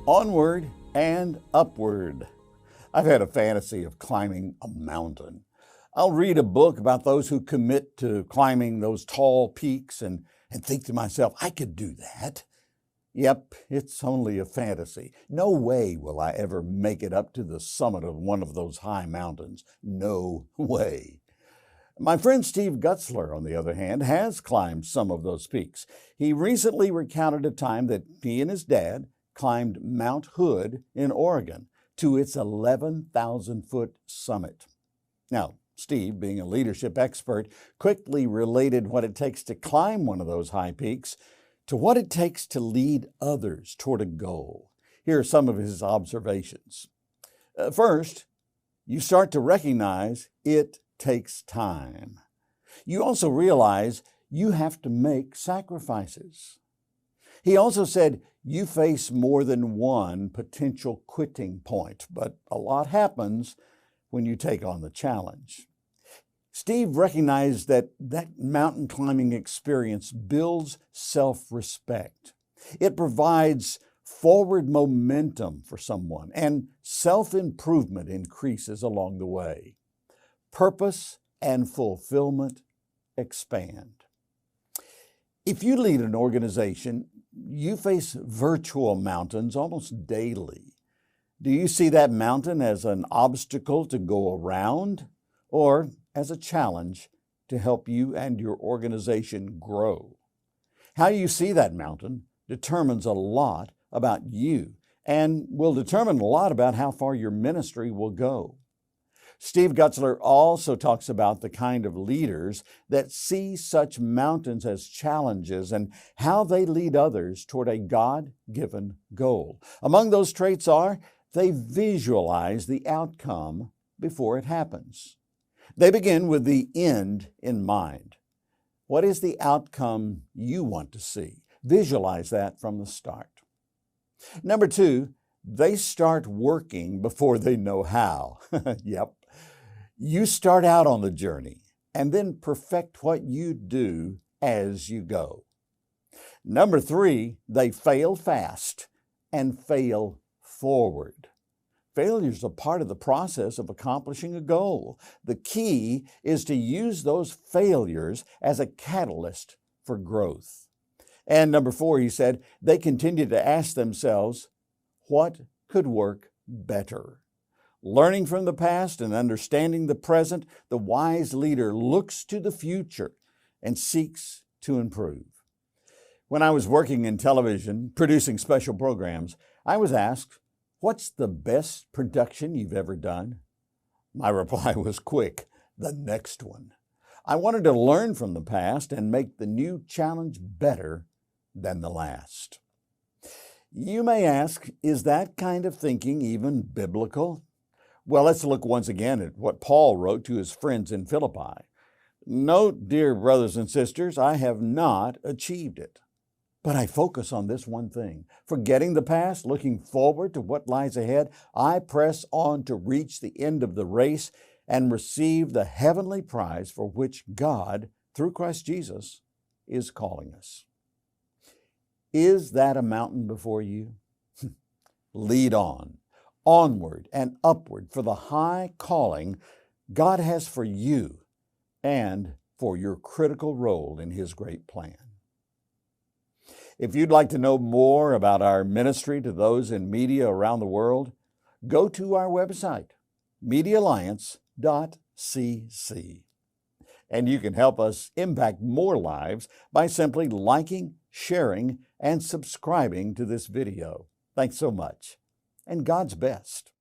Onward and upward. I've had a fantasy of climbing a mountain. I'll read a book about those who commit to climbing those tall peaks and think to myself, I could do that. Yep, it's only a fantasy. No way will I ever make it up to the summit of one of those high mountains. No way. My friend Steve Gutzler, on the other hand, has climbed some of those peaks. He recently recounted a time that he and his dad climbed Mount Hood in Oregon to its 11,000-foot summit. Now, Steve, being a leadership expert, quickly related what it takes to climb one of those high peaks to what it takes to lead others toward a goal. Here are some of his observations. First, you start to recognize it takes time. You also realize you have to make sacrifices. He also said you face more than one potential quitting point, but a lot happens when you take on the challenge. Steve recognized that mountain climbing experience builds self-respect. It provides forward momentum for someone, and self-improvement increases along the way. Purpose and fulfillment expand. If you lead an organization, you face virtual mountains almost daily. Do you see that mountain as an obstacle to go around or as a challenge to help you and your organization grow? How you see that mountain determines a lot about you and will determine a lot about how far your ministry will go. Steve Gutzler also talks about the kind of leaders that see such mountains as challenges and how they lead others toward a God-given goal. Among those traits are they visualize the outcome before it happens. They begin with the end in mind. What is the outcome you want to see? Visualize that from the start. Number two, they start working before they know how. Yep. You start out on the journey and then perfect what you do as you go. Number three, they fail fast and fail forward. Failure is a part of the process of accomplishing a goal. The key is to use those failures as a catalyst for growth. And number four, he said, they continue to ask themselves, what could work better? Learning from the past and understanding the present, the wise leader looks to the future and seeks to improve. When I was working in television, producing special programs, I was asked, what's the best production you've ever done? My reply was quick, the next one. I wanted to learn from the past and make the new challenge better than the last. You may ask, is that kind of thinking even biblical? Well, let's look once again at what Paul wrote to his friends in Philippi. Note, dear brothers and sisters, I have not achieved it, but I focus on this one thing. Forgetting the past, looking forward to what lies ahead, I press on to reach the end of the race and receive the heavenly prize for which God, through Christ Jesus, is calling us. Is that a mountain before you? Lead on. Onward and upward for the high calling God has for you and for your critical role in His great plan. If you'd like to know more about our ministry to those in media around the world, go to our website, MEDIALLIANCE.cc. And you can help us impact more lives by simply liking, sharing, and subscribing to this video. Thanks so much. And God's best.